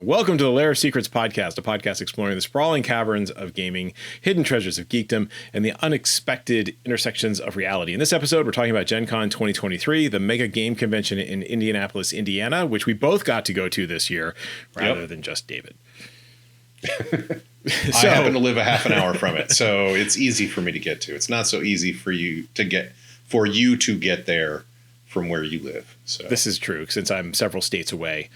Welcome to the Lair of Secrets podcast, a podcast exploring the sprawling caverns of gaming, hidden treasures of geekdom, and the unexpected intersections of reality. In this episode, we're talking about GenCon 2023, the mega game convention in Indianapolis, Indiana, which we both got to go to this year, rather than just David. I happen to live a half an hour from it, so it's easy for me to get to. It's not so easy for you to get there from where you live. So this is true, since I'm several states away.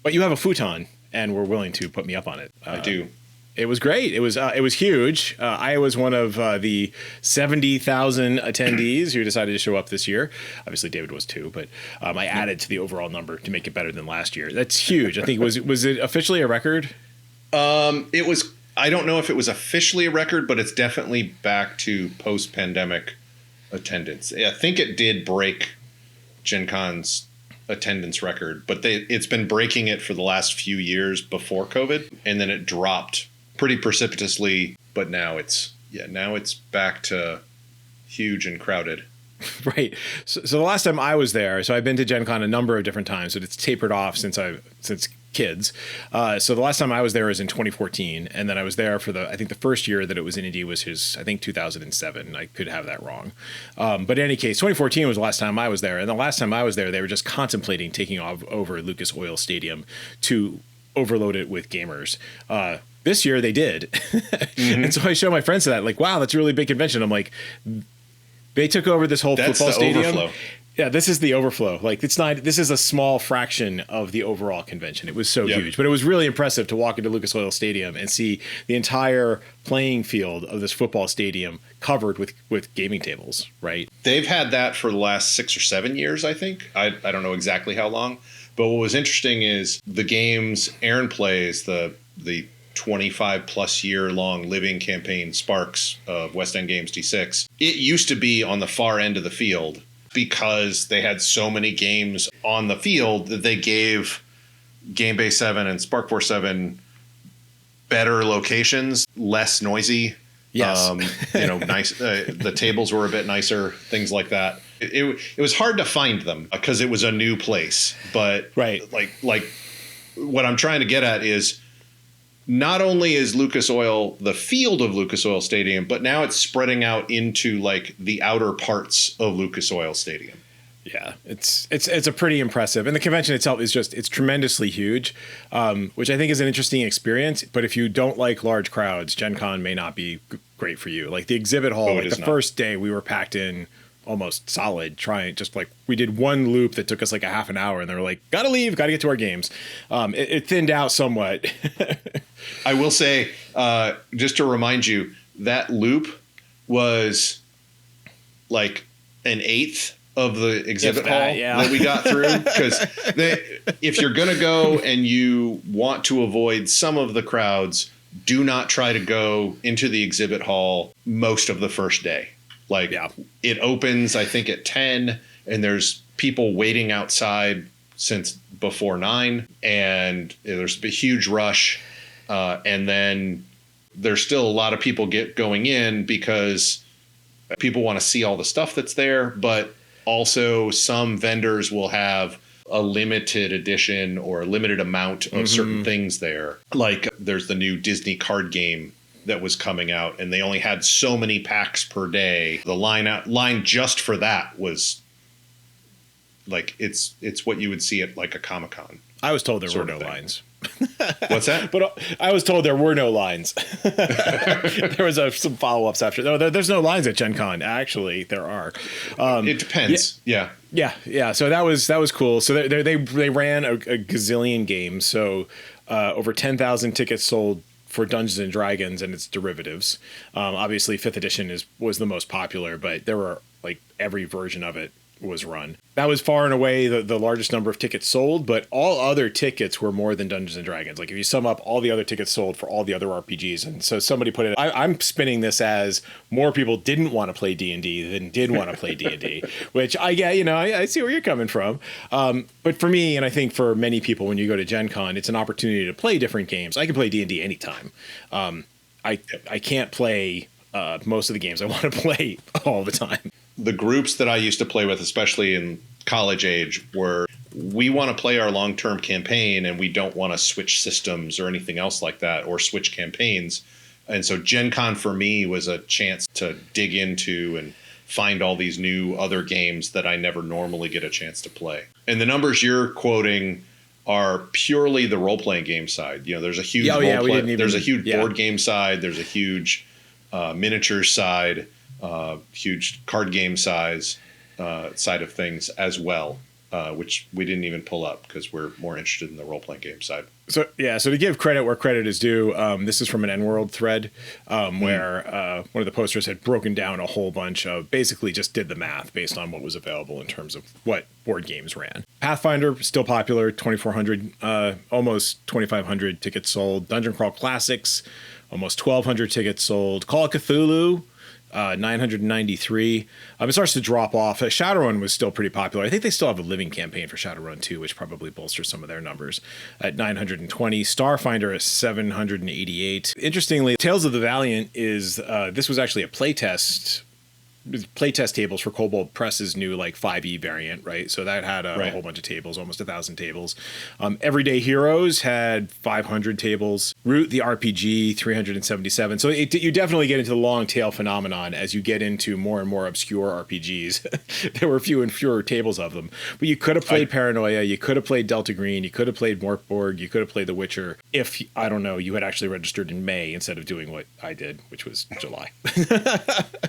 But you have a futon, and were willing to put me up on it. I do. It was great. It was huge. I was one of the 70,000 attendees who decided to show up this year. Obviously, David was too, but I added to the overall number to make it better than last year. That's huge. I think was it officially a record? It was. I don't know if it was officially a record, but it's definitely back to post-pandemic attendance. I think it did break GenCon's attendance record, but it's been breaking it for the last few years before COVID, and then it dropped pretty precipitously. But now it's back to huge and crowded. Right. So the last time I was there, so I've been to GenCon a number of different times, but it's tapered off since kids. So the last time I was there was in 2014, and then I was there for I think the first year that it was in Indy was 2007. I could have that wrong. But in any case, 2014 was the last time I was there. And the last time I was there, they were just contemplating taking over Lucas Oil Stadium to overload it with gamers. This year they did. Mm-hmm. And so I show my friends that, like, wow, that's a really big convention. I'm like, they took over this whole football stadium. Overflow. Yeah, this is the overflow. Like, it's not. This is a small fraction of the overall convention. It was so huge, but it was really impressive to walk into Lucas Oil Stadium and see the entire playing field of this football stadium covered with gaming tables. Right? They've had that for the last 6 or 7 years, I think. I don't know exactly how long, but what was interesting is the games Aaron plays, the 25 plus year long living campaign Sparks of West End Games D6. It used to be on the far end of the field, because they had so many games on the field that they gave Game Bay 7 and Spark Force 7 better locations, less noisy. Yes. Nice. The tables were a bit nicer, things like that. It was hard to find them because it was a new place. But right. like what I'm trying to get at is, not only is Lucas Oil the field of Lucas Oil Stadium, but now it's spreading out into like the outer parts of Lucas Oil Stadium. Yeah, it's a pretty impressive. And the convention itself is it's tremendously huge, which I think is an interesting experience. But if you don't like large crowds, GenCon may not be great for you. Like the exhibit hall, first day we were packed in almost solid, we did one loop that took us like a half an hour, and they were like, gotta leave, gotta get to our games. It thinned out somewhat. I will say, just to remind you, that loop was like an eighth of the exhibit hall that we got through. Because if you're going to go and you want to avoid some of the crowds, do not try to go into the exhibit hall most of the first day. It opens, I think, at 10, and there's people waiting outside since before 9, and there's a huge rush. And then there's still a lot of people going in because people want to see all the stuff that's there. But also some vendors will have a limited edition or a limited amount of certain things there. Like there's the new Disney card game that was coming out, and they only had so many packs per day. The line just for that was like, it's what you would see at like a Comic-Con. I was told there were no lines. What's that? But I was told there were no lines. There was some follow-ups after. No, there's no lines at GenCon. Actually, there are. It depends. Yeah. So that was cool. So they ran a gazillion games. So over 10,000 tickets sold for Dungeons and Dragons and its derivatives. Obviously, 5th edition was the most popular, but there were like every version of it was run. That was far and away the largest number of tickets sold, but all other tickets were more than Dungeons and Dragons. Like if you sum up all the other tickets sold for all the other RPGs, and so somebody put it, I'm spinning this as more people didn't want to play D&D than did want to play D&D, which I get, I see where you're coming from. But for me, and I think for many people, when you go to Gen Con, it's an opportunity to play different games. I can play D&D anytime. I can't play most of the games I want to play all the time. The groups that I used to play with, especially in college age, were we want to play our long-term campaign and we don't want to switch systems or anything else like that, or switch campaigns. And so Gen Con for me was a chance to dig into and find all these new other games that I never normally get a chance to play. And the numbers you're quoting are purely the role-playing game side. You know, there's a huge there's a huge board game side, there's a huge miniature side, huge card game side of things as well, which we didn't even pull up because we're more interested in the role-playing game side. So to give credit where credit is due, this is from an N-World thread where one of the posters had broken down a whole bunch of, basically just did the math based on what was available in terms of what board games ran. Pathfinder, still popular, 2,400, almost 2,500 tickets sold. Dungeon Crawl Classics, almost 1,200 tickets sold. Call of Cthulhu, 993. It starts to drop off. Shadowrun was still pretty popular. I think they still have a living campaign for Shadowrun too, which probably bolsters some of their numbers at 920. Starfinder is 788. Interestingly, Tales of the Valiant is this was actually a playtest tables for Kobold Press's new like 5e variant, right? So that had a whole bunch of tables, almost 1,000 tables. Everyday Heroes had 500 tables. Root the RPG, 377. So you definitely get into the long tail phenomenon as you get into more and more obscure RPGs. There were fewer and fewer tables of them. But you could have played Paranoia, you could have played Delta Green, you could have played Morkborg, you could have played The Witcher if, I don't know, you had actually registered in May instead of doing what I did, which was July.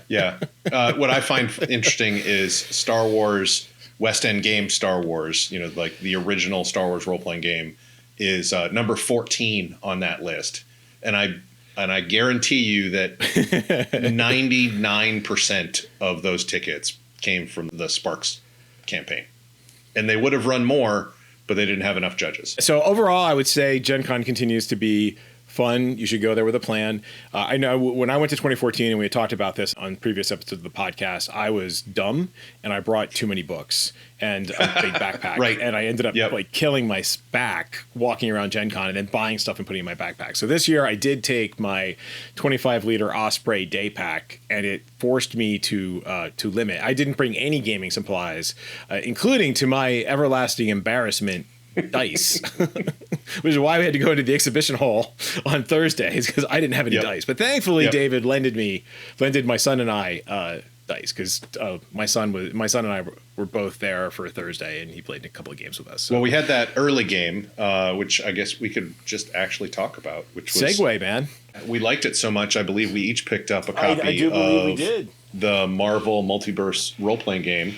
Yeah. What I find interesting is Star Wars, West End game Star Wars, you know, like the original Star Wars role-playing game is number 14 on that list. And I guarantee you that 99% of those tickets came from the Sparks campaign. And they would have run more, but they didn't have enough judges. So overall, I would say Gen Con continues to be fun. You should go there with a plan. I know when I went to 2014 and we had talked about this on previous episodes of the podcast, I was dumb and I brought too many books and a big backpack. Right. And I ended up like killing my back walking around Gen Con and then buying stuff and putting it in my backpack. So this year I did take my 25-liter Osprey day pack and it forced me to limit. I didn't bring any gaming supplies, including, to my everlasting embarrassment, dice, which is why we had to go into the exhibition hall on Thursdays because I didn't have any dice. But thankfully, David lended my son and I dice because my son and I were both there for Thursday, and he played a couple of games with us. So. Well, we had that early game, which I guess we could just actually talk about, which was Segue, man. We liked it so much, I believe we each picked up a copy of the Marvel Multiverse role-playing game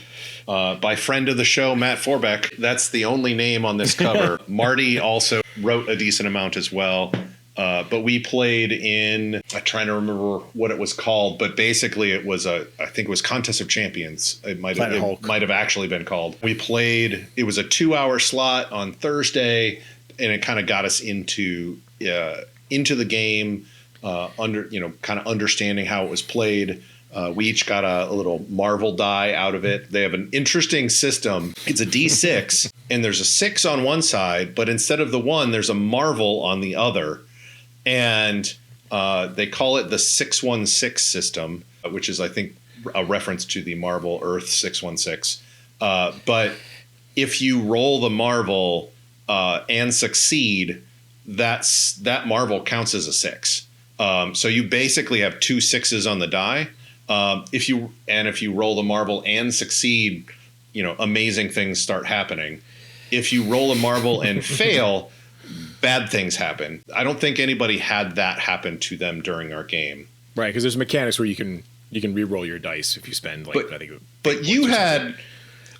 by friend of the show, Matt Forbeck. That's the only name on this cover. Marty also wrote a decent amount as well. But we played in, I'm trying to remember what it was called, but basically it was I think it was Contest of Champions. It might have actually been called. We played, it was a 2-hour slot on Thursday, and it kind of got us into the game, kind of understanding how it was played. We each got a little Marvel die out of it. They have an interesting system. It's a D6, and there's a 6 on one side, but instead of the 1, there's a Marvel on the other. And they call it the 616 system, which is, I think, a reference to the Marvel Earth 616. But if you roll the Marvel and succeed, that Marvel counts as a 6. So you basically have 2 6s on the die. If you roll the Marvel and succeed, amazing things start happening. If you roll a Marvel and fail, bad things happen. I don't think anybody had that happen to them during our game. Right, because there's mechanics where you can re-roll your dice if you spend But you had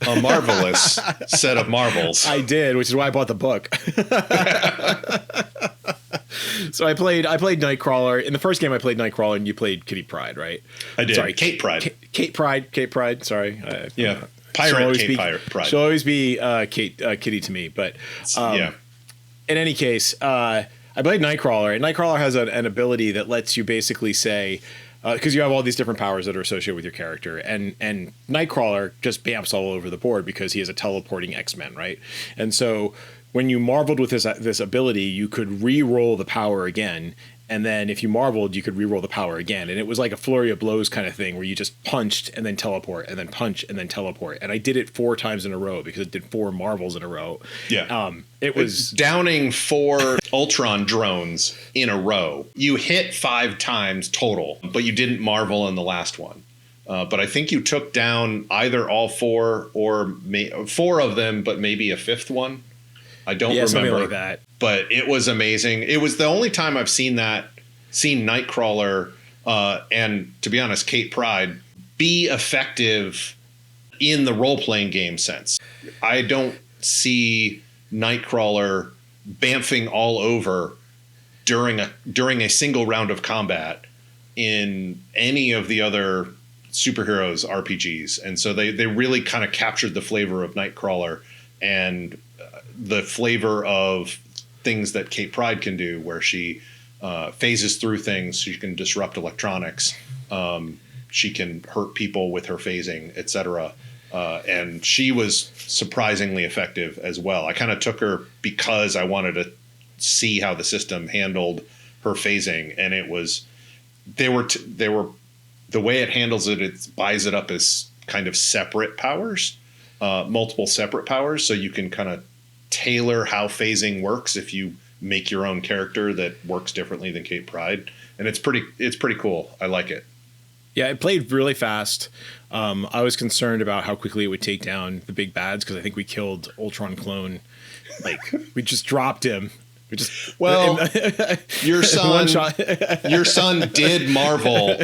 a marvelous set of marbles. I did, which is why I bought the book. So I played Nightcrawler. In the first game I played Nightcrawler and you played Kitty Pryde, right? I did. Sorry, Kate Pryde. Kate Pryde, sorry. Pirate Kate Pryde. She'll always be Kitty to me, but in any case, I played Nightcrawler, and Nightcrawler has an ability that lets you basically say, because you have all these different powers that are associated with your character, and Nightcrawler just bamps all over the board because he is a teleporting X-Men, right? And so when you marveled with this ability, you could re-roll the power again, And then if you marveled, you could reroll the power again. And it was like a flurry of blows kind of thing where you just punched and then teleport and then punch and then teleport. And I did it 4 times in a row because it did 4 marvels in a row. Yeah. It was downing 4 Ultron drones in a row. You hit 5 times total, but you didn't marvel in the last one. But I think you took down either all 4 or 4 of them, but maybe a 5th one. I don't remember. Something like that. But it was amazing. It was the only time I've seen Nightcrawler, and to be honest, Kate Pride, be effective in the role-playing game sense. I don't see Nightcrawler bamfing all over during a single round of combat in any of the other superheroes RPGs. And so they really kind of captured the flavor of Nightcrawler and the flavor of things that Kate Pride can do, where she phases through things. She can disrupt electronics. She can hurt people with her phasing, etc. And she was surprisingly effective as well. I kind of took her because I wanted to see how the system handled her phasing, and it was they were the way it handles it. It buys it up as kind of separate powers, multiple separate powers, so you can kind of tailor how phasing works if you make your own character that works differently than Kate Pride. And it's pretty cool. I like it. Yeah, it played really fast. I was concerned about how quickly it would take down the big bads because I think we killed Ultron Clone. Like, we just dropped him. Your son did marvel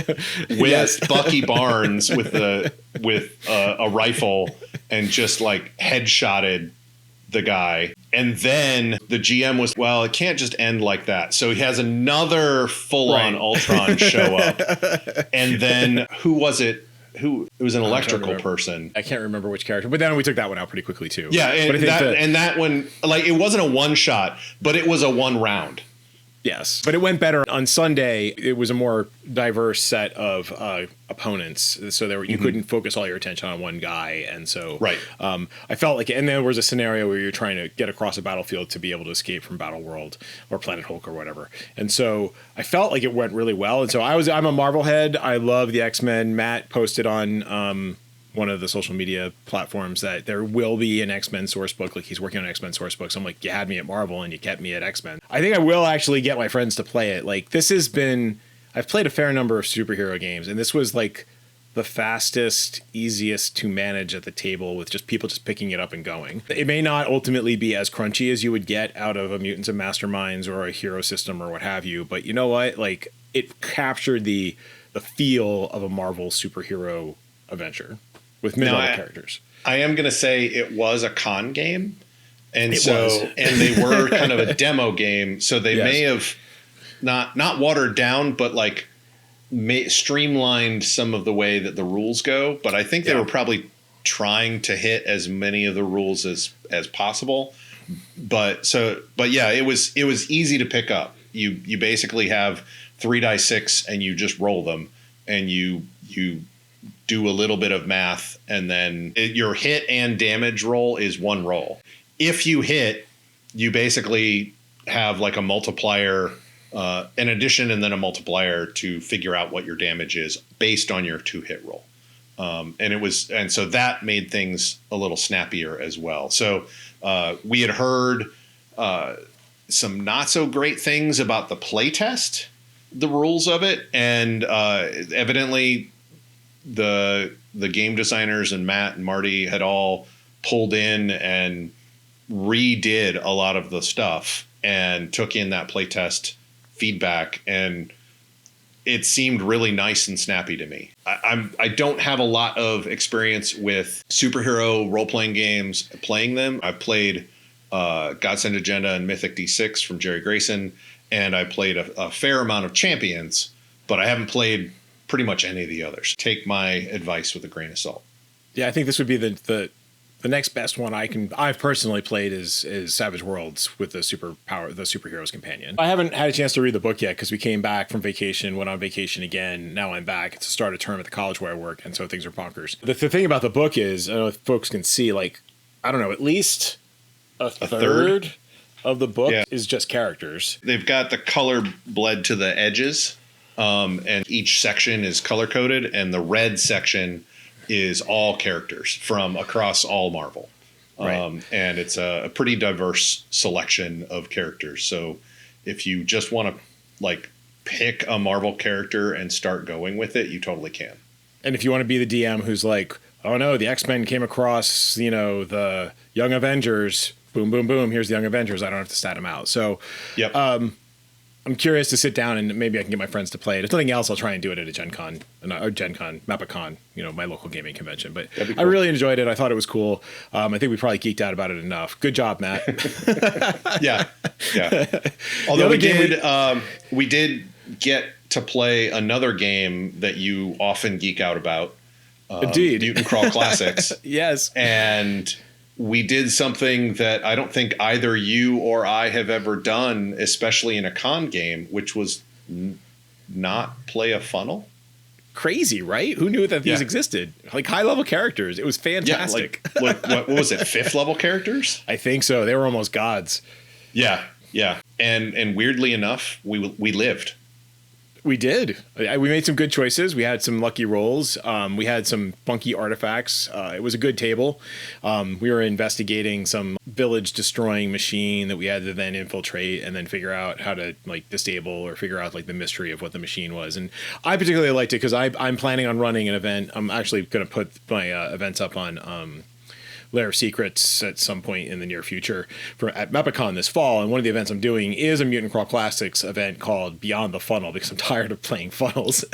with Bucky Barnes with a rifle and just like headshotted the guy. And then the GM was, well, it can't just end like that. So he has another full-on Ultron show up. And then who was it? It was an electrical person. I can't remember which character, but then we took that one out pretty quickly too. Yeah, and that one, like, it wasn't a one shot, but it was a 1 round. Yes, but it went better on Sunday. It was a more diverse set of opponents, so you couldn't focus all your attention on one guy, and so I felt like, and there was a scenario where you're trying to get across a battlefield to be able to escape from Battle World or Planet Hulk or whatever, and so I felt like it went really well. And so I'm a Marvel head. I love the X-Men. Matt posted on one of the social media platforms that there will be an X-Men source book. Like, he's working on an X-Men source book. So I'm like, you had me at Marvel and you kept me at X-Men. I think I will actually get my friends to play it. Like, I've played a fair number of superhero games, and this was like the fastest, easiest to manage at the table with just people just picking it up and going. It may not ultimately be as crunchy as you would get out of a Mutants and Masterminds or a Hero System or what have you. But you know what? Like, it captured the feel of a Marvel superhero adventure with mid-level characters. I am going to say it was a con game, and they were kind of a demo game, so they may have not watered down, but like streamlined some of the way that the rules go. But I think they were probably trying to hit as many of the rules as possible. But yeah, it was easy to pick up. You basically have 3 die 6, and you just roll them, and you do a little bit of math, and then your hit and damage roll is 1 roll. If you hit, you basically have like a multiplier, an addition and then a multiplier to figure out what your damage is based on your 2 hit roll. And so that made things a little snappier as well. So we had heard some not so great things about the playtest, the rules of it, and evidently the game designers and Matt and Marty had all pulled in and redid a lot of the stuff and took in that playtest feedback, and it seemed really nice and snappy to me. I don't have a lot of experience with superhero role-playing games playing them. I played Godsend Agenda and Mythic D6 from Jerry Grayson, and I played a fair amount of Champions, but I haven't played pretty much any of the others. Take my advice with a grain of salt. Yeah, I think this would be the next best one I've personally played is Savage Worlds with the Superheroes Companion. I haven't had a chance to read the book yet because we came back from vacation, went on vacation again. Now I'm back. It's the start of term at the college where I work, and so things are bonkers. The thing about the book is, I don't know if folks can see, like, I don't know, at least a third of the book is just characters. They've got the color bled to the edges, and each section is color coded, and the red section is all characters from across all Marvel. Right. And it's a pretty diverse selection of characters. So if you just want to like pick a Marvel character and start going with it, you totally can. And if you want to be the DM who's like, oh no, the X-Men came across, the Young Avengers, boom, boom, boom, here's the Young Avengers, I don't have to stat them out. So yep. I'm curious to sit down and maybe I can get my friends to play it. If nothing else, I'll try and do it at a GenCon, Mapacon, my local gaming convention. But cool. I really enjoyed it. I thought it was cool. I think we probably geeked out about it enough. Good job, Matt. Yeah. Although we did get to play another game that you often geek out about. Indeed. Mutant Crawl Classics. Yes. And we did something that I don't think either you or I have ever done, especially in a con game, which was not play a funnel. Crazy, right? Who knew that these existed? Like high-level characters. It was fantastic. Yeah, like what was it, 5th level characters? I think so. They were almost gods. Yeah. And weirdly enough, we lived. We did. We made some good choices. We had some lucky rolls. We had some funky artifacts. It was a good table. We were investigating some village destroying machine that we had to then infiltrate and then figure out how to like disable or figure out like the mystery of what the machine was. And I particularly liked it because I'm planning on running an event. I'm actually going to put my events up on Lair of Secrets at some point in the near future at Mapacon this fall. And one of the events I'm doing is a Mutant Crawl Classics event called Beyond the Funnel because I'm tired of playing funnels.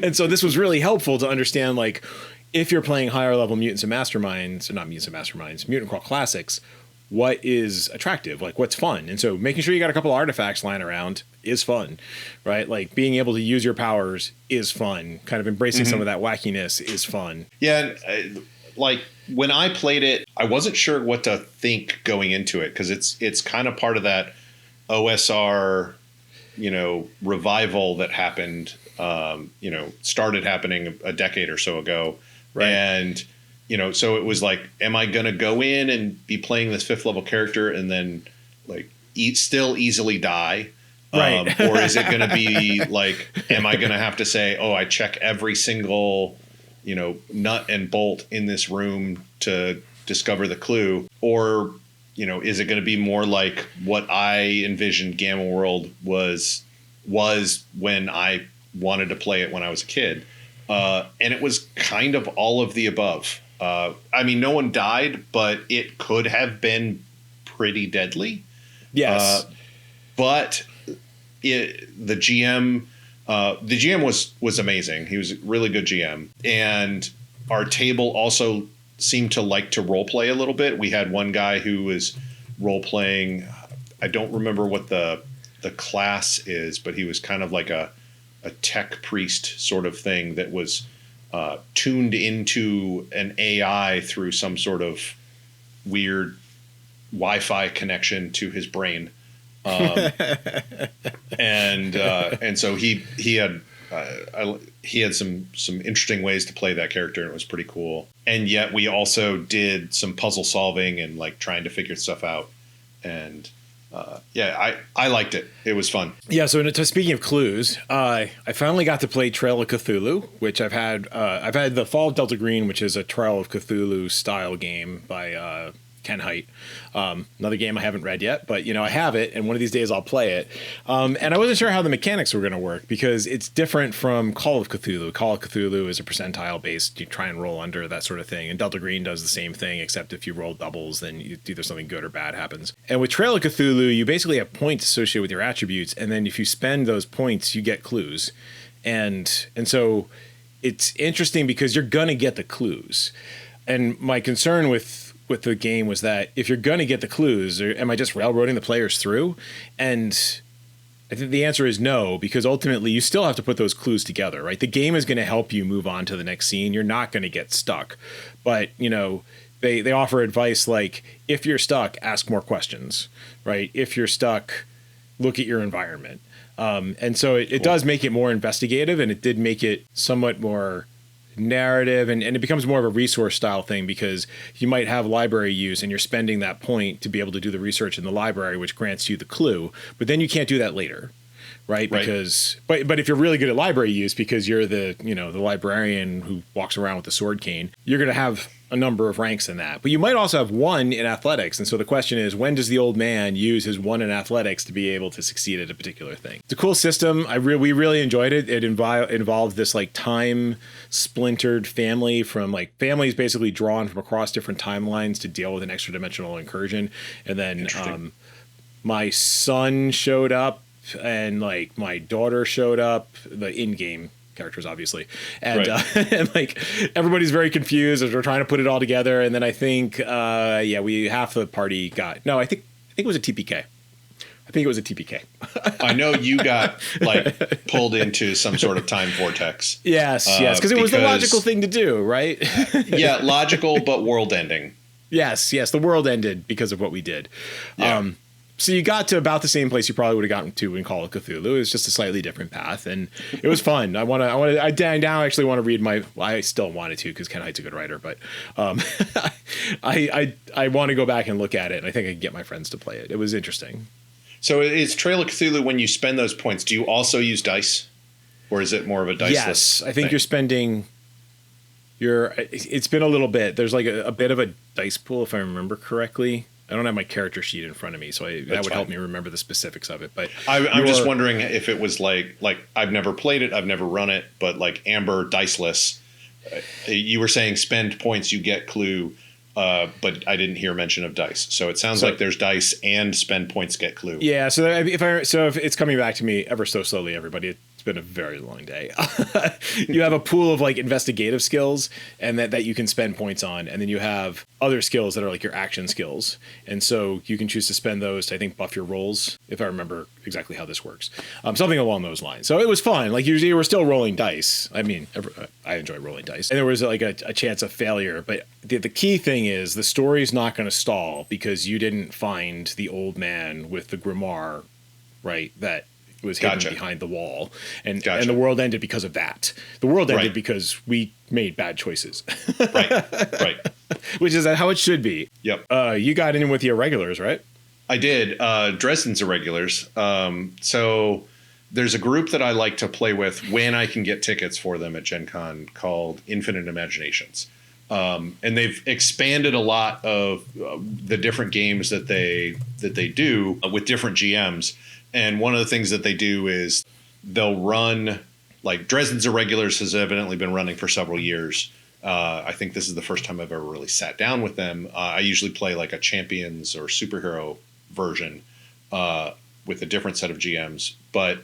And so this was really helpful to understand, like, if you're playing higher level Mutants and Masterminds, or not Mutants and Masterminds, Mutant Crawl Classics, what is attractive, like what's fun. And so making sure you got a couple of artifacts lying around is fun, right? Like being able to use your powers is fun. Kind of embracing some of that wackiness is fun. Yeah. Like when I played it, I wasn't sure what to think going into it because it's kind of part of that OSR, revival that happened, started happening a decade or so ago. Right. And, so it was like, am I going to go in and be playing this 5th level character and then like still easily die? Right. Or is it going to be like, am I going to have to say, oh, I check every single nut and bolt in this room to discover the clue? Or, is it going to be more like what I envisioned Gamma World was when I wanted to play it when I was a kid? And it was kind of all of the above. No one died, but it could have been pretty deadly. Yes. But the GM was amazing. He was a really good GM. And our table also seemed to like to role play a little bit. We had one guy who was role playing. I don't remember what the class is, but he was kind of like a tech priest sort of thing that was tuned into an AI through some sort of weird Wi-Fi connection to his brain. And so he had some interesting ways to play that character, and it was pretty cool. And yet we also did some puzzle solving and like trying to figure stuff out. And I liked it. It was fun. Yeah. So speaking of clues, I finally got to play Trail of Cthulhu, which I've had the Fall of Delta Green, which is a Trail of Cthulhu style game by Ken Hite. Another game I haven't read yet, but I have it, and one of these days I'll play it. And I wasn't sure how the mechanics were going to work because it's different from Call of Cthulhu. Call of Cthulhu is a percentile based, you try and roll under, that sort of thing. And Delta Green does the same thing, except if you roll doubles, then either something good or bad happens. And with Trail of Cthulhu, you basically have points associated with your attributes, and then if you spend those points, you get clues. And so it's interesting because you're going to get the clues. And my concern with the game was that if you're going to get the clues, or am I just railroading the players through? And I think the answer is no, because ultimately you still have to put those clues together, right? The game is going to help you move on to the next scene. You're not going to get stuck. But, they offer advice like, if you're stuck, ask more questions, right? If you're stuck, look at your environment. And so it does make it more investigative, and it did make it somewhat more narrative, and it becomes more of a resource style thing, because you might have library use and you're spending that point to be able to do the research in the library, which grants you the clue, but then you can't do that later. Right. Because, but if you're really good at library use, because you're the librarian who walks around with the sword cane, you're going to have a number of ranks in that. But you might also have 1 in athletics. And so the question is, when does the old man use his 1 in athletics to be able to succeed at a particular thing? It's a cool system. We really enjoyed it. It involved this like time splintered family from like families basically drawn from across different timelines to deal with an extra dimensional incursion. And then my son showed up, and like my daughter showed up, the in-game characters obviously, and and like everybody's very confused as we're trying to put it all together. And then I think half the party got I think it was a TPK. I think it was a TPK. I know you got like pulled into some sort of time vortex. Yes, because it was the logical thing to do, right? Yeah, logical but world ending. Yes, the world ended because of what we did. Yeah. So you got to about the same place you probably would have gotten to in Call of Cthulhu. It was just a slightly different path, and it was fun. I now actually want to read I still wanted to, because Ken Height's a good writer, but I want to go back and look at it, and I think I can get my friends to play it. It was interesting. So is Trail of Cthulhu, when you spend those points, do you also use dice, or is it more of a diceless? Yes, I think you're spending. It's been a little bit. There's like a bit of a dice pool, if I remember correctly. I don't have my character sheet in front of me, so that would help me remember the specifics of it. But I'm just wondering if it was like I've never played it, I've never run it, but like Amber diceless. You were saying spend points, you get clue, but I didn't hear mention of dice. So it sounds like there's dice and spend points, get clue. Yeah. So if it's coming back to me ever so slowly, everybody. It's been a very long day. You have a pool of like investigative skills, and that you can spend points on. And then you have other skills that are like your action skills. And so you can choose to spend those to, I think, buff your rolls, if I remember exactly how this works. Something along those lines. So it was fun. Like usually we're still rolling dice. I mean, I enjoy rolling dice. And there was like a chance of failure. But the key thing is the story's not going to stall because you didn't find the old man with the grimoire, right? That was hidden behind the wall, and the world ended because of that. The world ended because we made bad choices. Right. Which is how it should be. Yep. You got in with the Irregulars, right? I did. Dresden's Irregulars. So there's a group that I like to play with when I can get tickets for them at GenCon called Infinite Imaginations. And they've expanded a lot of the different games that they do with different GMs. And one of the things that they do is they'll run, like Dresden's Irregulars has evidently been running for several years. I think this is the first time I've ever really sat down with them. I usually play like a Champions or superhero version with a different set of GMs. But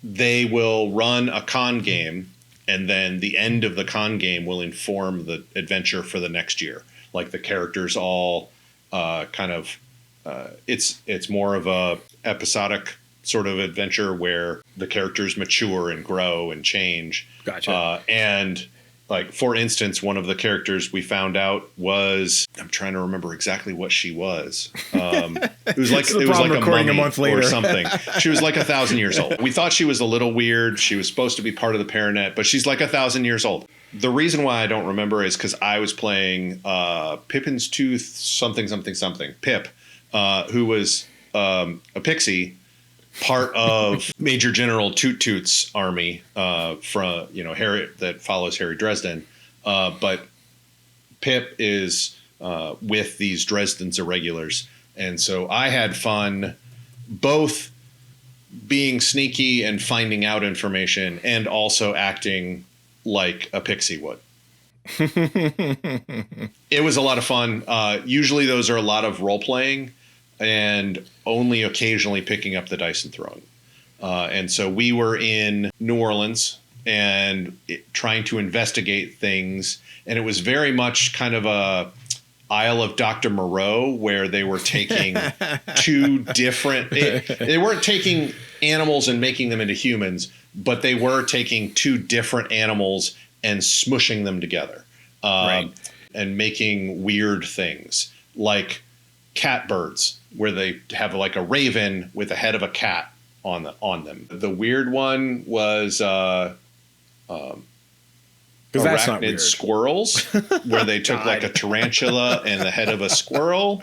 they will run a con game, and then the end of the con game will inform the adventure for the next year. Like the characters all kind of... it's more of a episodic sort of adventure where the characters mature and grow and change. Gotcha. And like, for instance, one of the characters we found out was, I'm trying to remember exactly what she was. It was like a month later or something. She was like 1,000 years old. We thought she was a little weird. She was supposed to be part of the Paranet, but she's like 1,000 years old. The reason why I don't remember is because I was playing Pippin's Tooth something, Pip. Who was a pixie, part of Major General Toot Toot's army from Harry that follows Harry Dresden, but Pip is with these Dresden's Irregulars, and so I had fun both being sneaky and finding out information, and also acting like a pixie would. It was a lot of fun. Usually those are a lot of role playing and only occasionally picking up the dice and throwing. And so we were in New Orleans and trying to investigate things. And it was very much kind of a Isle of Dr. Moreau, where they were taking two different... They weren't taking animals and making them into humans, but they were taking two different animals and smushing them together. And making weird things like catbirds, where they have like a raven with the head of a cat on them. The weird one was arachnid squirrels, where they took like a tarantula and the head of a squirrel.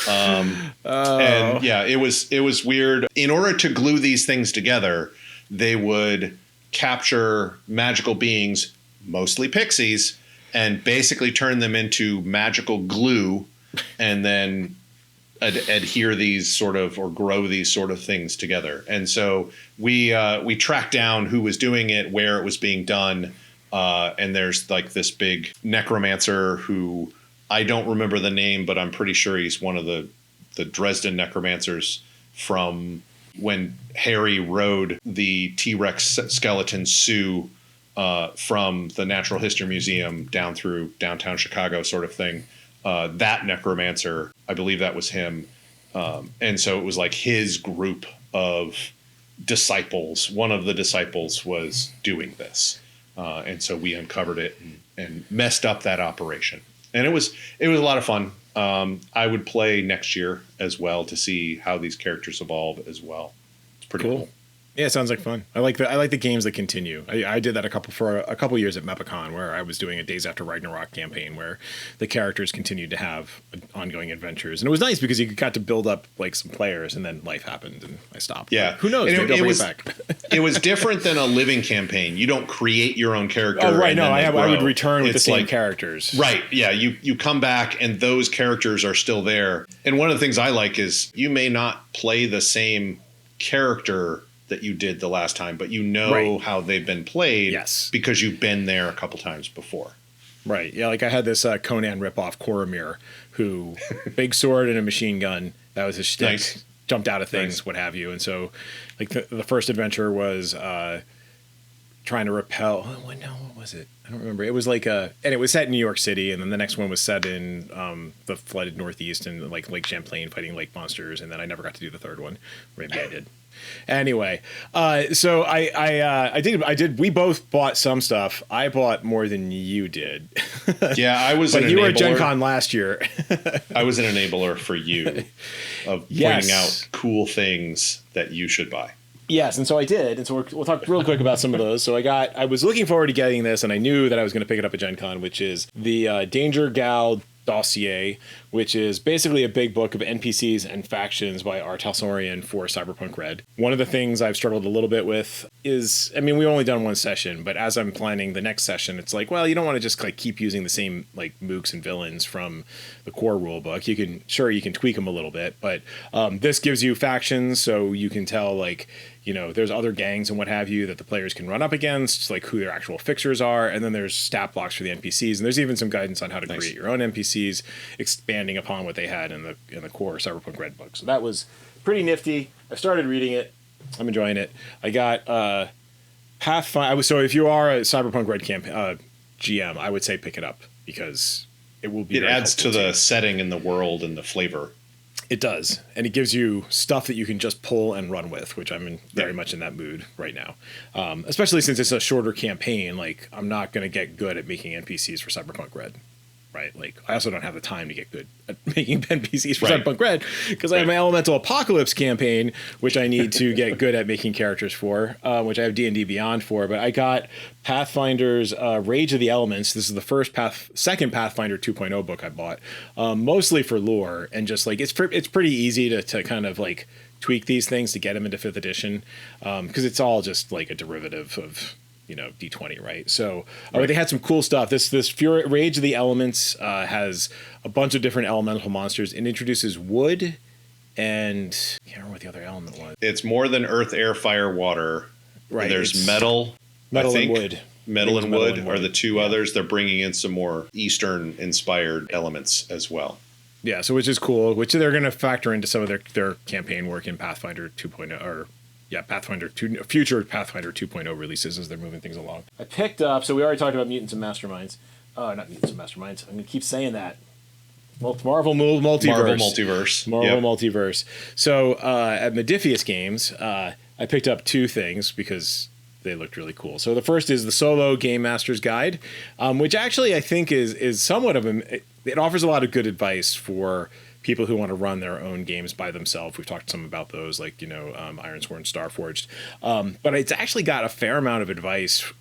And yeah, it was weird. In order to glue these things together, they would capture magical beings, mostly pixies, and basically turn them into magical glue, and then adhere these sort of, or grow these sort of things together. And so we tracked down who was doing it, where it was being done. And there's like this big necromancer who I don't remember the name, but I'm pretty sure he's one of the Dresden necromancers from when Harry rode the T-Rex skeleton Sue from the Natural History Museum down through downtown Chicago sort of thing. That necromancer, I believe that was him. And so it was like his group of disciples. One of the disciples was doing this. And so we uncovered it and messed up that operation. And it was a lot of fun. I would play next year as well to see how these characters evolve as well. It's pretty cool. Yeah, it sounds like fun. I like the games that continue. I did that for a couple years at Mepicon, where I was doing a Days After Ragnarok campaign where the characters continued to have ongoing adventures, and it was nice because you got to build up like some players, and then life happened, and I stopped. Yeah, but who knows? Maybe it was back. It was different than a living campaign. You don't create your own character. Oh right, no, I would return with the same characters. Right, yeah, you come back, and those characters are still there. And one of the things I like is you may not play the same character that you did the last time, but you know how they've been played because you've been there a couple times before. Right. Yeah, like I had this Conan ripoff, Koromir, who big sword and a machine gun. That was his shtick. Nice. Jumped out of things, what have you. And so like the first adventure was trying to repel. What was it? I don't remember. It was like and it was set in New York City, and then the next one was set in the flooded Northeast and like Lake Champlain fighting lake monsters, and then I never got to do the third one. Maybe I did. Anyway, so I did. We both bought some stuff. I bought more than you did. Yeah, I was. But you were at GenCon last year. I was an enabler for you of pointing out cool things that you should buy. Yes, and so I did, and so we'll talk real quick about some of those. So I was looking forward to getting this, and I knew that I was going to pick it up at GenCon, which is the Danger Gal Dossier, which is basically a big book of NPCs and factions by R. Talsorian for Cyberpunk Red. One of the things I've struggled a little bit with is, we've only done one session, but as I'm planning the next session, it's like, well, you don't want to just like keep using the same like mooks and villains from the core rulebook. You can tweak them a little bit, but this gives you factions, so you can tell like, there's other gangs and what have you that the players can run up against, like who their actual fixers are, and then there's stat blocks for the NPCs, and there's even some guidance on how to create your own NPCs, expanding upon what they had in the core Cyberpunk Red book. So that was pretty nifty. I started reading it. I'm enjoying it. I got Pathfinder. So if you are a Cyberpunk Red GM, I would say pick it up because it will be. It adds to the setting and the world and the flavor. It does, and it gives you stuff that you can just pull and run with, which I'm very much in that mood right now. Especially since it's a shorter campaign, like I'm not going to get good at making NPCs for Cyberpunk Red, right? Like I also don't have the time to get good at making NPCs for Cyberpunk Red because I have my Elemental Apocalypse campaign, which I need to get good at making characters for, which I have D&D Beyond for. But I got Pathfinder's Rage of the Elements. This is the second Pathfinder 2.0 book I bought, mostly for lore, and just like it's pretty easy to kind of like tweak these things to get them into 5th edition because it's all just like a derivative of D20, right? So they had some cool stuff. This Rage of the Elements has a bunch of different elemental monsters and introduces wood and I can't remember what the other element was. It's more than earth, air, fire, water. Right. There's metal and wood. Metal and wood are the two others. They're bringing in some more Eastern inspired elements as well. Yeah, so which is cool, which they're going to factor into some of their campaign work in Pathfinder 2.0 or Pathfinder 2, future Pathfinder 2.0 releases as they're moving things along. I picked up, so we already talked about Mutants and Masterminds. Not Mutants and Masterminds. I'm going to keep saying that. Marvel Multiverse. Multiverse. So at Modiphius Games, I picked up two things because they looked really cool. So the first is the Solo Game Master's Guide, which actually I think is somewhat of it offers a lot of good advice for people who want to run their own games by themselves. We've talked some about those, like, Ironsworn, Starforged. But it's actually got a fair amount of advice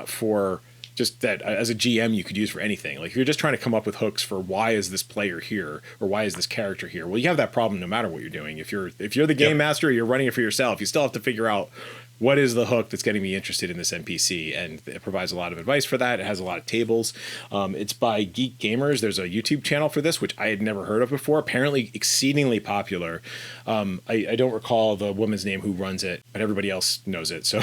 for just that as a GM you could use for anything. Like if you're just trying to come up with hooks for why is this player here or why is this character here, well, you have that problem no matter what you're doing. If you're the game master or you're running it for yourself, you still have to figure out what is the hook that's getting me interested in this NPC, and it provides a lot of advice for that. It has a lot of tables. It's by Geek Gamers. There's a YouTube channel for this, which I had never heard of before. Apparently exceedingly popular. I don't recall the woman's name who runs it, but everybody else knows it. So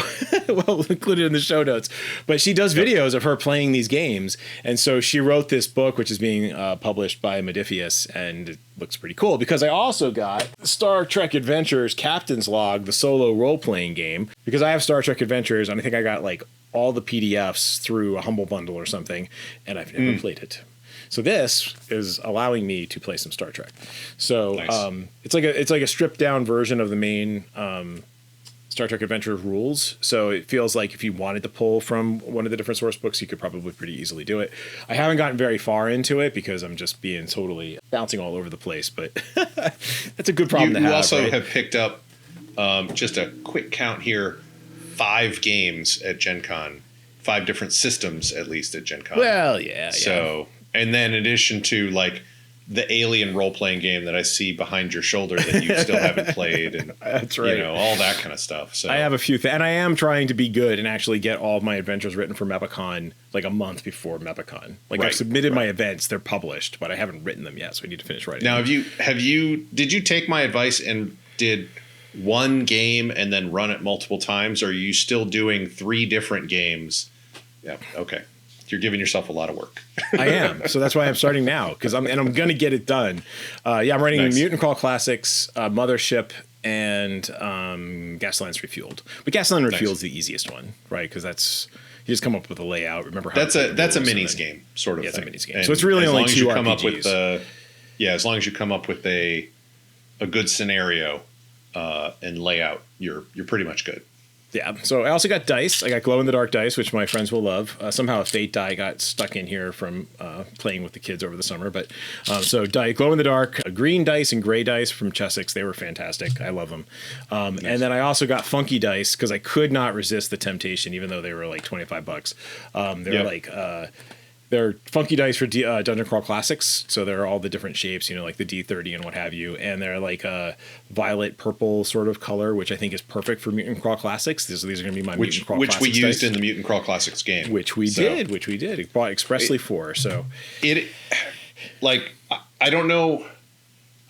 we'll include it in the show notes. But she does videos of her playing these games. And so she wrote this book, which is being published by Modifius, and it looks pretty cool because I also got Star Trek Adventures Captain's Log, the solo role-playing game, because I have Star Trek Adventures, and I think I got like all the PDFs through a Humble Bundle or something, and I've never played it. So this is allowing me to play some Star Trek. So nice. It's like a stripped down version of the main Star Trek Adventures rules. So it feels like if you wanted to pull from one of the different source books, you could probably pretty easily do it. I haven't gotten very far into it because I'm just being totally bouncing all over the place, but that's a good problem to have. You also right? have picked up, just a quick count here, 5 games at GenCon, 5 different systems at least at GenCon. Well, yeah. So, and then in addition to like the alien role-playing game that I see behind your shoulder that you still haven't played, and that's right, all that kind of stuff. So I have a few and I am trying to be good and actually get all of my adventures written for Mepicon like a month before Mepicon. Like I've submitted my events, they're published, but I haven't written them yet, so I need to finish writing. Now, did you take my advice and did one game and then run it multiple times, or are you still doing 3 different games? Yeah, okay. You're giving yourself a lot of work. I am. So that's why I'm starting now, because I'm going to get it done. I'm running Mutant Crawl Classics, Mothership, and Gaslands Refueled. But Gaslands Refueled is the easiest one, right? Because you just come up with a layout. Remember how that's a minis game sort of thing. It's a minis game. So it's really only 2 RPGs. As long as you come up with a good scenario and layout, you're pretty much good. Yeah. So I also got dice. I got glow-in-the-dark dice, which my friends will love. Somehow a fate die got stuck in here from playing with the kids over the summer. But so glow-in-the-dark, green dice and gray dice from Chessex. They were fantastic. I love them. Nice. And then I also got funky dice because I could not resist the temptation, even though they were like $25. They're funky dice for Dungeon Crawl Classics, so they're all the different shapes, like the D30 and what have you, and they're like a violet purple sort of color, which I think is perfect for Mutant Crawl Classics. These are going to be my Mutant Crawl Classics which we used dice. In the Mutant Crawl Classics game, which we did. It bought expressly for. So I don't know.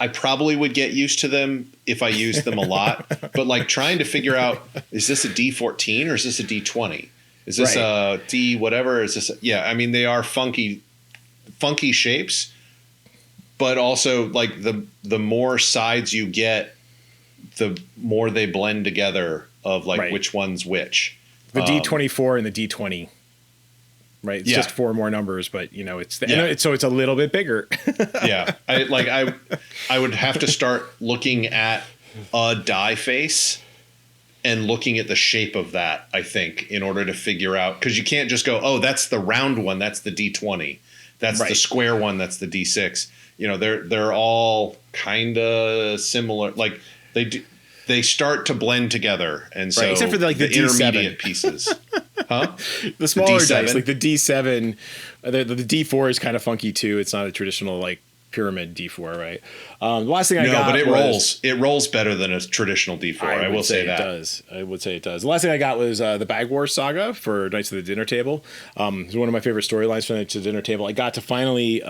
I probably would get used to them if I used them a lot, but like trying to figure out, is this a D14 or is this a D20? Is this a D whatever? Is this? I mean, they are funky shapes, but also like the more sides you get, the more they blend together of like which one's which. The D24 and the D20. Right. It's just 4 more numbers, but so it's a little bit bigger. I would have to start looking at a die face and looking at the shape of that, I think, in order to figure out, because you can't just go, oh, that's the round one, that's the D20. That's the square one, that's the D6. They're all kind of similar. Like they start to blend together, and so except for the intermediate pieces. Huh? The smaller dice, like the D7, the D4 is kind of funky too. It's not a traditional like pyramid D4, right? The last thing I got, but it rolls better than a traditional D4. I will say that. I would say it does. The last thing I got was the Bag Wars Saga for Knights of the Dinner Table. It's one of my favorite storylines for Knights of the Dinner Table. I got to finally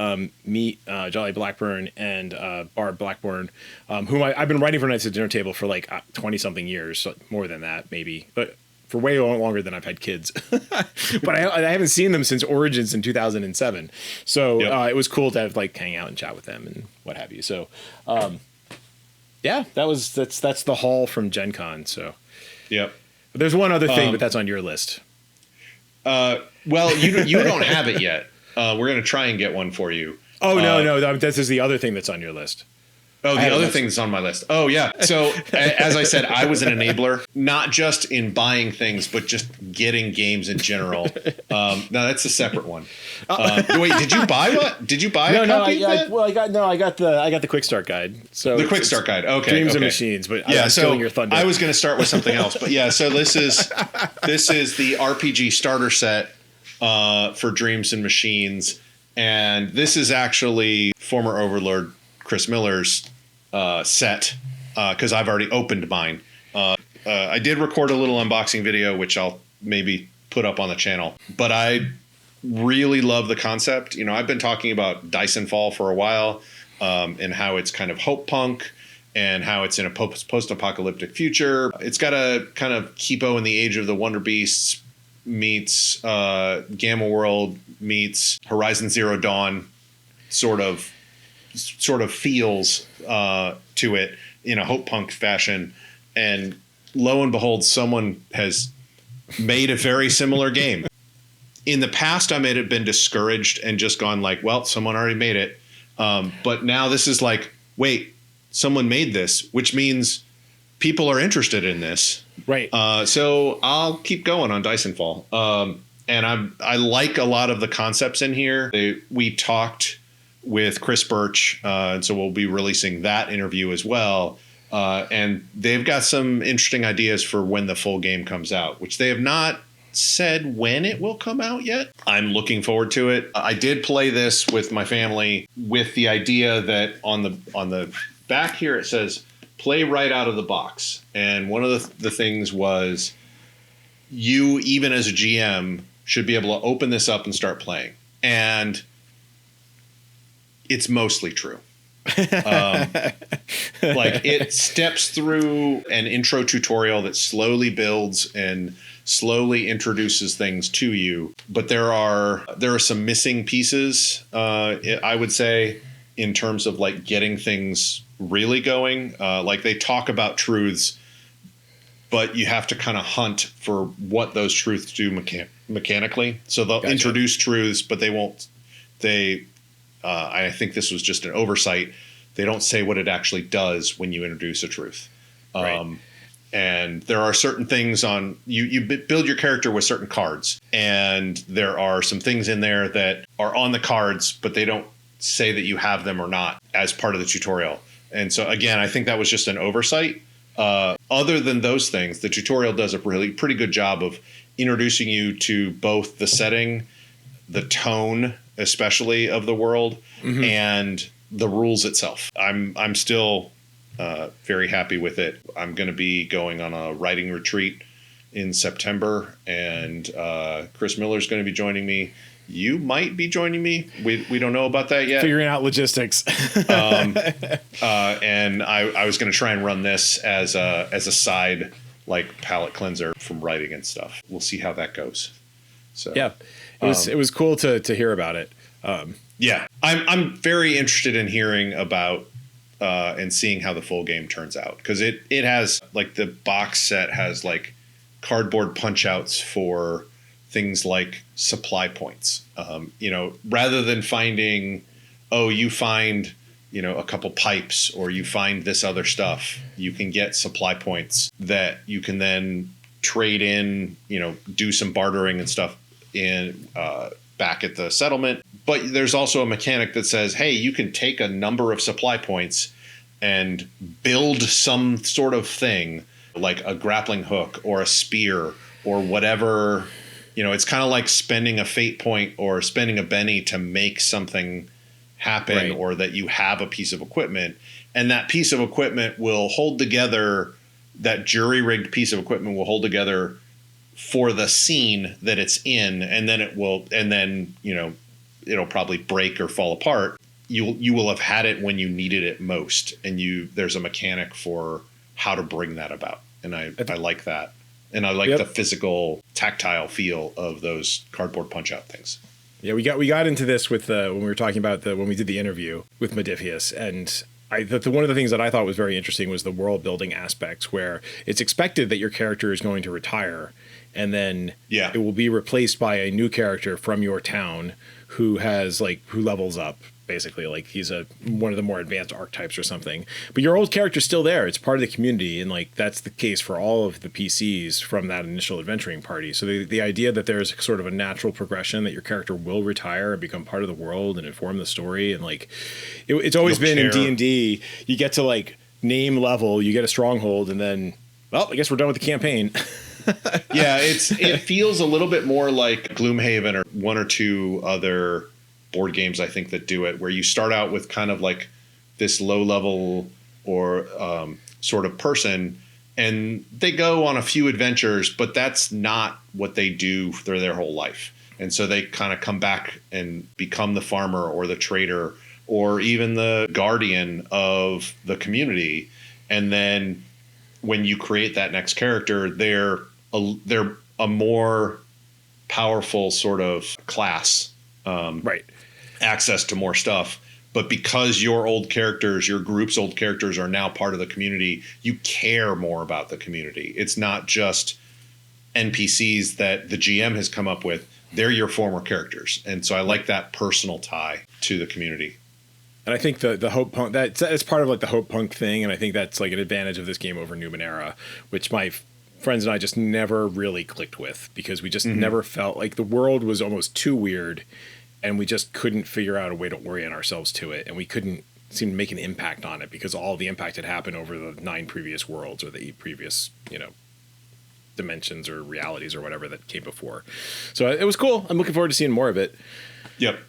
meet Jolly Blackburn and Barb Blackburn, whom I've been writing for Knights of the Dinner Table for like 20 something years, so more than that maybe, but for way longer than I've had kids. But I haven't seen them since Origins in 2007. So it was cool to have hang out and chat with them and what have you. So that's the haul from GenCon. So but there's one other thing, but that's on your list. Well, you don't have it yet. We're going to try and get one for you. Oh, no. This is the other thing that's on your list. Oh, the other thing's on my list. Oh, yeah. So as I said, I was an enabler, not just in buying things, but just getting games in general. No, that's a separate one. Wait, did you buy what? Did you buy a copy? I got the Quick Start Guide. So the Quick Start Guide. Okay. Dreams and Machines, but I'm stealing your thunder. I was going to start with something else, but so this is the RPG starter set for Dreams and Machines. And this is actually former Overlord Chris Miller's set, because I've already opened mine. I did record a little unboxing video, which I'll maybe put up on the channel. But I really love the concept. I've been talking about Dyson Fall for a while, and how it's kind of hope punk and how it's in a post-apocalyptic future. It's got a kind of Kipo in the Age of the Wonder Beasts meets Gamma World meets Horizon Zero Dawn sort of feels to it in a hope punk fashion. And lo and behold, someone has made a very similar game. In the past, I may have been discouraged and just gone like, well, someone already made it. But now this is like, wait, someone made this, which means people are interested in this. Right. So I'll keep going on Dyson Fall. And I like a lot of the concepts in here. We talked with Chris Birch, and so we'll be releasing that interview as well. And they've got some interesting ideas for when the full game comes out, which they have not said when it will come out yet. I'm looking forward to it. I did play this with my family with the idea that on the back here it says play right out of the box. And one of the things was you, even as a GM, should be able to open this up and start playing. And it's mostly true. Like it steps through an intro tutorial that slowly builds and slowly introduces things to you, but there are some missing pieces, I would say, in terms of like getting things really going. Like they talk about truths, but you have to kind of hunt for what those truths do mechanically. So they'll introduce truths, but they won't. I think this was just an oversight. They don't say what it actually does when you introduce a truth. Right. And there are certain things on you build your character with certain cards, and there are some things in there that are on the cards, but they don't say that you have them or not as part of the tutorial. And so again, I think that was just an oversight. Other than those things, the tutorial does a really pretty good job of introducing you to both the setting, the tone, especially of the world, and the rules itself. I'm still very happy with it. I'm going to be going on a writing retreat in September, and Chris Miller's going to be joining me. You might be joining me. We don't know about that yet. Figuring out logistics. And I was going to try and run this as a side like palate cleanser from writing and stuff. We'll see how that goes. So yeah, it was cool to hear about it. Yeah, I'm very interested in hearing about and seeing how the full game turns out, because it has like the box set has like cardboard punch outs for things like supply points. Rather than finding, you find a couple pipes or you find this other stuff, you can get supply points that you can then trade in, do some bartering and stuff in back at the settlement. But there's also a mechanic that says, hey, you can take a number of supply points and build some sort of thing like a grappling hook or a spear or whatever. It's kind of like spending a fate point or spending a Benny to make something happen, right, or that you have a piece of equipment, and that piece of equipment will hold together, that jury-rigged piece of equipment will hold together for the scene that it's in, and then it'll probably break or fall apart. You will have had it when you needed it most, and there's a mechanic for how to bring that about, and I like that. And I like the physical, tactile feel of those cardboard punch-out things. Yeah, we got into this with when we were talking about when we did the interview with Modifius, and one of the things that I thought was very interesting was the world building aspects, where it's expected that your character is going to retire, and then it will be replaced by a new character from your town who levels up. Basically, like he's one of the more advanced archetypes or something. But your old character's still there. It's part of the community, and like that's the case for all of the PCs from that initial adventuring party. So the idea that there's sort of a natural progression that your character will retire and become part of the world and inform the story, and like it's always been in D&D, you get to like name level, you get a stronghold, and then I guess we're done with the campaign. Yeah, it feels a little bit more like Gloomhaven or one or two other board games, I think, that do it, where you start out with kind of like this low level or sort of person, and they go on a few adventures, but that's not what they do for their whole life. And so they kind of come back and become the farmer or the trader or even the guardian of the community. And then when you create that next character, they're a more powerful sort of class, right? Access to more stuff. But because your group's old characters are now part of the community, you care more about the community. It's not just NPCs that the GM has come up with. They're your former characters. And so I like that personal tie to the community. And I think the Hope Punk, that's part of like the Hope Punk thing. And I think that's like an advantage of this game over Numenera, which my friends and I just never really clicked with, because we just never felt like the world was almost too weird. And we just couldn't figure out a way to orient ourselves to it. And we couldn't seem to make an impact on it, because all the impact had happened over the 9 previous worlds or the 8 previous, dimensions or realities or whatever that came before. So it was cool. I'm looking forward to seeing more of it. Yep.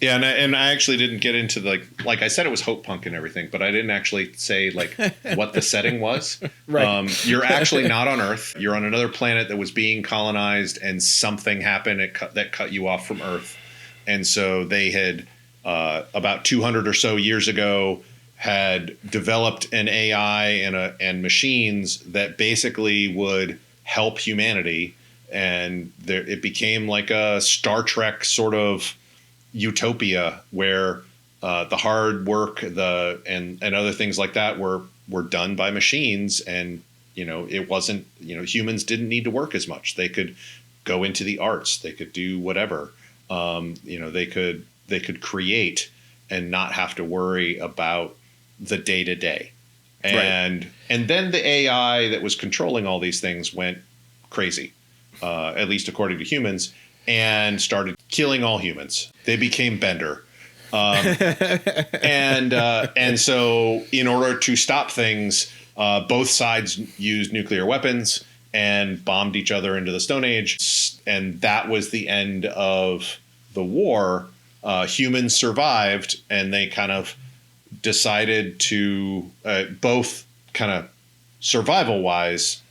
Yeah. And I actually didn't get into like I said, it was Hope Punk and everything, but I didn't actually say like what the setting was. Right. You're actually not on Earth. You're on another planet that was being colonized, and something happened that cut you off from Earth. And so they had, about 200 or so years ago, had developed an AI and machines that basically would help humanity. And it became like a Star Trek sort of utopia where the hard work and other things like that were done by machines. And, it wasn't, humans didn't need to work as much. They could go into the arts. They could do whatever. They could create and not have to worry about the day to day. And then the AI that was controlling all these things went crazy, at least according to humans, and started killing all humans. They became Bender. And so in order to stop things, both sides used nuclear weapons and bombed each other into the Stone Age. And that was the end of the war. Humans survived, and they kind of decided to both kind of survival wise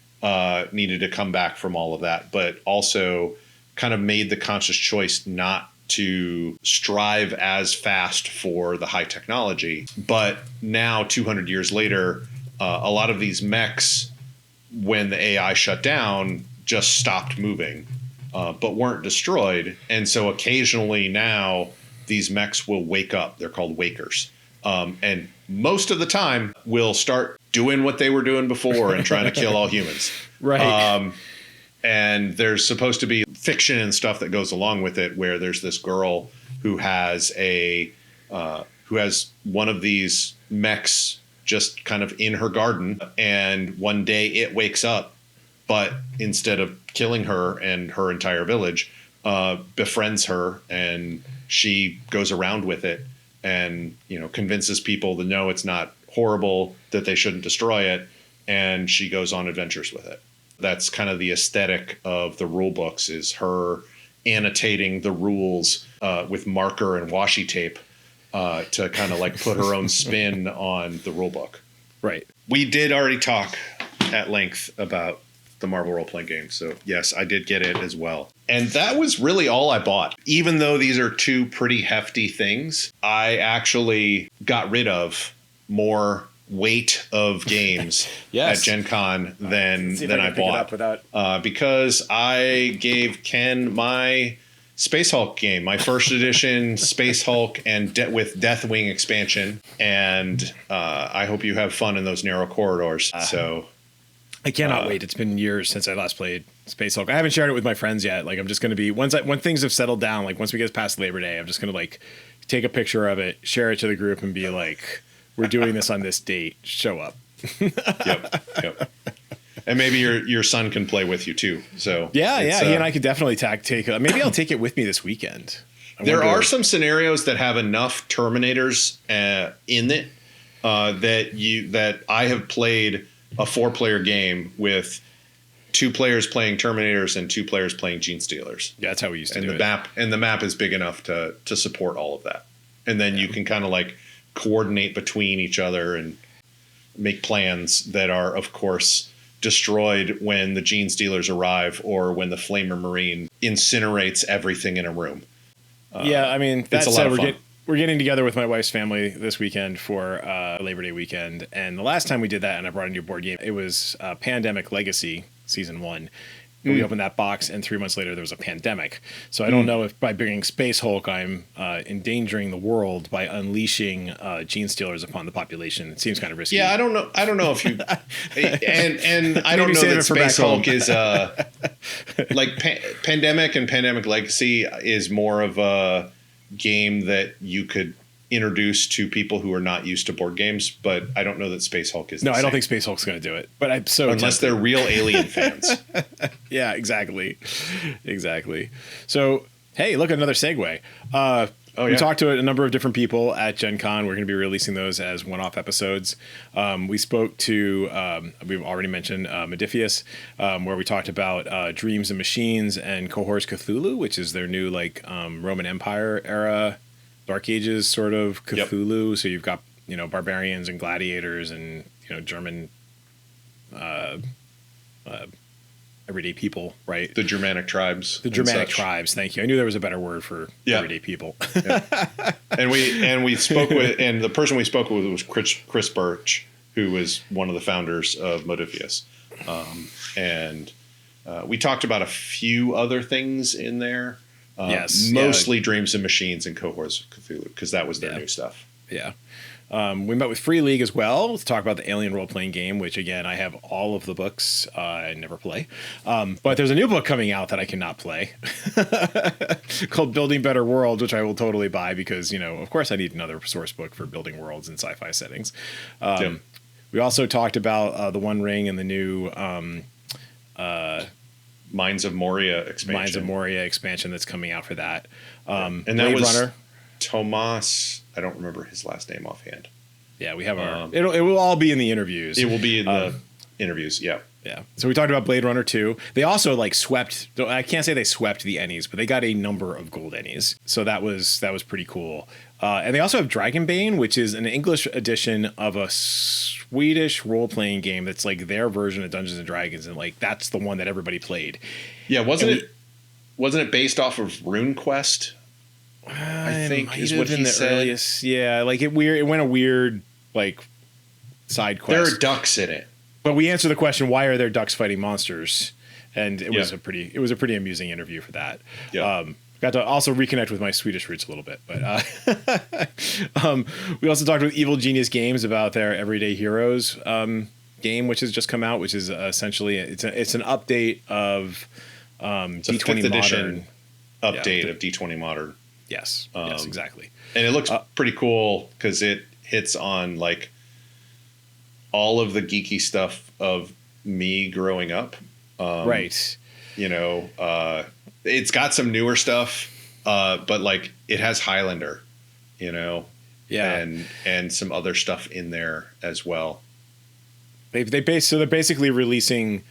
needed to come back from all of that, but also kind of made the conscious choice not to strive as fast for the high technology. But now 200 years later, a lot of these mechs, when the AI shut down, just stopped moving, but weren't destroyed. And so occasionally now these mechs will wake up. They're called wakers. And most of the time will start doing what they were doing before and trying to kill all humans. Right. And there's supposed to be fiction and stuff that goes along with it, where there's this girl who has one of these mechs just kind of in her garden, and one day it wakes up, but instead of killing her and her entire village, befriends her, and she goes around with it and convinces people to know it's not horrible, that they shouldn't destroy it, and she goes on adventures with it. That's kind of the aesthetic of the rule books, is her annotating the rules with marker and washi tape to kind of like put her own spin on the rule book. Right. We did already talk at length about the Marvel role-playing game. So yes, I did get it as well. And that was really all I bought. Even though these are two pretty hefty things, I actually got rid of more weight of games yes. at GenCon than I bought. Because I gave Ken my Space Hulk game, my first edition Space Hulk and with Deathwing expansion. And I hope you have fun in those narrow corridors. So I cannot wait. It's been years since I last played Space Hulk. I haven't shared it with my friends yet. Like, I'm just going to be, when things have settled down, like once we get past Labor Day, I'm just going to like take a picture of it, share it to the group, and be like, we're doing this on this date. Show up. Yep. And maybe your son can play with you too. So yeah. He and I could definitely take. Maybe I'll take it with me this weekend. There are some scenarios that have enough Terminators in it that I have played a 4-player game with 2 players playing Terminators and 2 players playing Gene Stealers. Yeah, that's how we used to do it. The map is big enough to support all of that. And then you can kind of like coordinate between each other and make plans that are, of course, destroyed when the Gene Stealers arrive or when the Flamer Marine incinerates everything in a room. Yeah, I mean, it's a lot of fun. We're getting together with my wife's family this weekend for Labor Day weekend. And the last time we did that and I brought a new board game, it was Pandemic Legacy Season 1. We opened that box, and 3 months later, there was a pandemic. So I don't know if by bringing Space Hulk, I'm endangering the world by unleashing Gene Stealers upon the population. It seems kind of risky. Yeah, I don't know if you and I don't know that Space Hulk is like Pandemic and Pandemic Legacy is more of a game that you could introduce to people who are not used to board games, but I don't know that Space Hulk is. No, I don't think Space Hulk's going to do it. But I'm so unless they're real Alien fans. Yeah, exactly. So, hey, look, another segue. We talked to a number of different people at GenCon. We're going to be releasing those as one-off episodes. We spoke to, we've already mentioned Modiphius, where we talked about Dreams and Machines and Cohorts Cthulhu, which is their new Roman Empire era Dark Ages sort of Cthulhu. Yep. So you've got, barbarians and gladiators and, German everyday people, right? The Germanic tribes. Tribes. Thank you. I knew there was a better word for everyday people. Yeah. And we spoke with, and the person we spoke with was Chris Birch, who was one of the founders of Modiphius. And we talked about a few other things in there. Mostly Dreams and Machines and Cohorts of Cthulhu, because that was their new stuff. Yeah. We met with Free League as well to talk about the Alien role-playing game, which, again, I have all of the books. I never play. But there's a new book coming out that I cannot play called Building Better Worlds, which I will totally buy because, of course I need another source book for building worlds in sci-fi settings. We also talked about the One Ring and the new Minds of Moria expansion that's coming out for that. And that Blade was Runner. Tomas. I don't remember his last name offhand. Yeah, we have it will all be in the interviews. It will be in the interviews. Yeah. Yeah. So we talked about Blade Runner 2. They also swept. I can't say they swept the Ennies, but they got a number of gold Ennies. So that was pretty cool. And they also have Dragonbane, which is an English edition of a Swedish role-playing game that's like their version of Dungeons and Dragons, and that's the one that everybody played. Yeah, wasn't it based off of RuneQuest? I think is what he said. Earliest, yeah, it went a weird side quest. There are ducks in it. But we answered the question, why are there ducks fighting monsters? And it was a pretty amusing interview for that. Yeah. Got to also reconnect with my Swedish roots a little bit. But we also talked with Evil Genius Games about their Everyday Heroes game, which has just come out, which is essentially it's an update of D20 Modern. Update of D20 Modern. Yes. Yes, exactly. And it looks pretty cool because it hits on all of the geeky stuff of me growing up. Right. It's got some newer stuff, but it has Highlander, Yeah. And some other stuff in there as well. They're basically releasing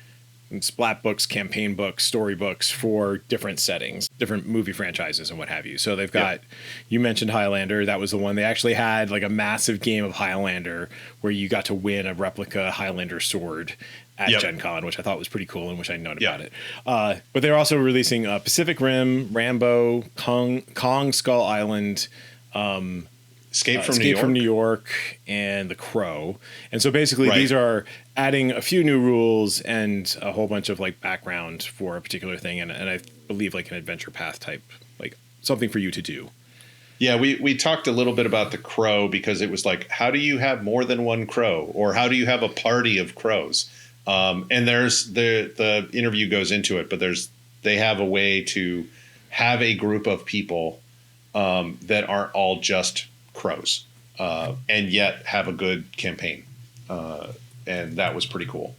splat books, campaign books, story books for different settings, different movie franchises and what have you. So they've got, you mentioned Highlander. That was the one. They actually had a massive game of Highlander where you got to win a replica Highlander sword at GenCon, which I thought was pretty cool and wish I'd known about it. But they're also releasing Pacific Rim, Rambo, Kong Skull Island, Escape from New York, and The Crow. And so basically these are adding a few new rules and a whole bunch of background for a particular thing. And I believe an adventure path type, something for you to do. Yeah, we talked a little bit about The Crow because it was how do you have more than one crow, or how do you have a party of crows? And there's the interview goes into it, but they have a way to have a group of people that aren't all just crows, and yet have a good campaign. And that was pretty cool.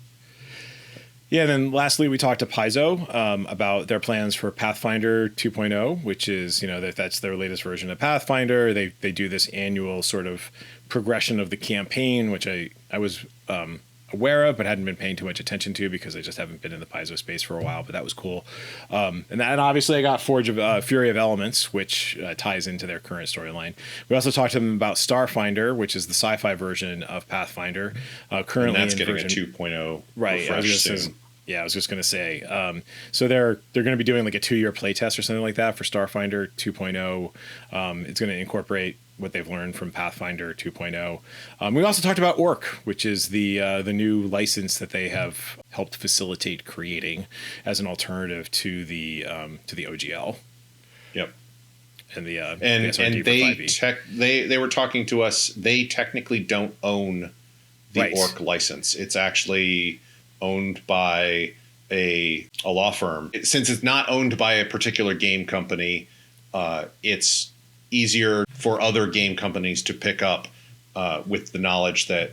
Yeah, and then lastly, we talked to Paizo about their plans for Pathfinder 2.0, which is, that's their latest version of Pathfinder. They do this annual sort of progression of the campaign, which I was aware of, but hadn't been paying too much attention to because I just haven't been in the Paizo space for a while. But that was cool. And obviously I got Fury of Elements, which ties into their current storyline. We also talked to them about Starfinder, which is the sci-fi version of Pathfinder. Currently, and that's in getting version, a 2.0 right. refresh soon. I was just going to say, so they're going to be doing like a 2-year playtest or something like that for Starfinder 2.0. It's going to incorporate what they've learned from Pathfinder 2.0. We also talked about Orc, which is the new license that they have helped facilitate creating as an alternative to the OGL. Yep. And the and they were talking to us. They technically don't own the Orc license. It's actually owned by a law firm. Since it's not owned by a particular game company, it's easier for other game companies to pick up with the knowledge that,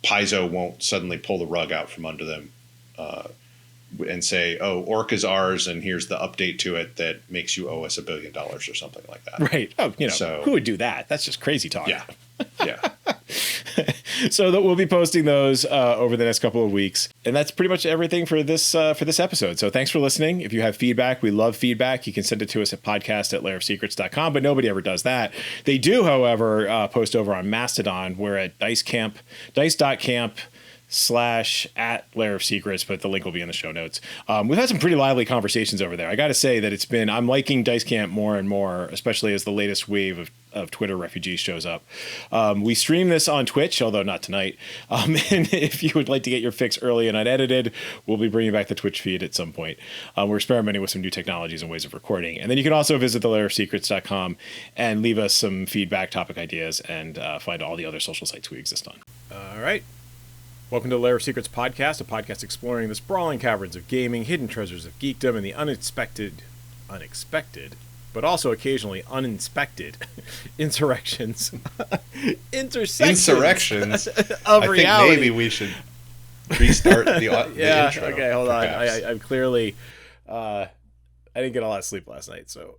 Paizo won't suddenly pull the rug out from under them and say, oh, Orc is ours, and here's the update to it that makes you owe us $1 billion or something like that. Right. Oh, who would do that? That's just crazy talk. Yeah. So we'll be posting those over the next couple of weeks. And that's pretty much everything for this episode. So thanks for listening. If you have feedback, we love feedback. You can send it to us at podcast@lairofsecrets.com, but nobody ever does that. They do, however, post over on Mastodon. We're at dice.camp /@Lair of Secrets, but the link will be in the show notes. We've had some pretty lively conversations over there. I got to say that I'm liking Dice Camp more and more, especially as the latest wave of Twitter refugees shows up. We stream this on Twitch, although not tonight. And if you would like to get your fix early and unedited, we'll be bringing back the Twitch feed at some point. We're experimenting with some new technologies and ways of recording. And then you can also visit the lairofsecrets.com and leave us some feedback, topic ideas, and find all the other social sites we exist on. All right. Welcome to the Lair of Secrets podcast, a podcast exploring the sprawling caverns of gaming, hidden treasures of geekdom, and the unexpected, but also occasionally uninspected intersections of reality. I think maybe we should restart the intro. Okay, hold on. I'm clearly, I didn't get a lot of sleep last night, so.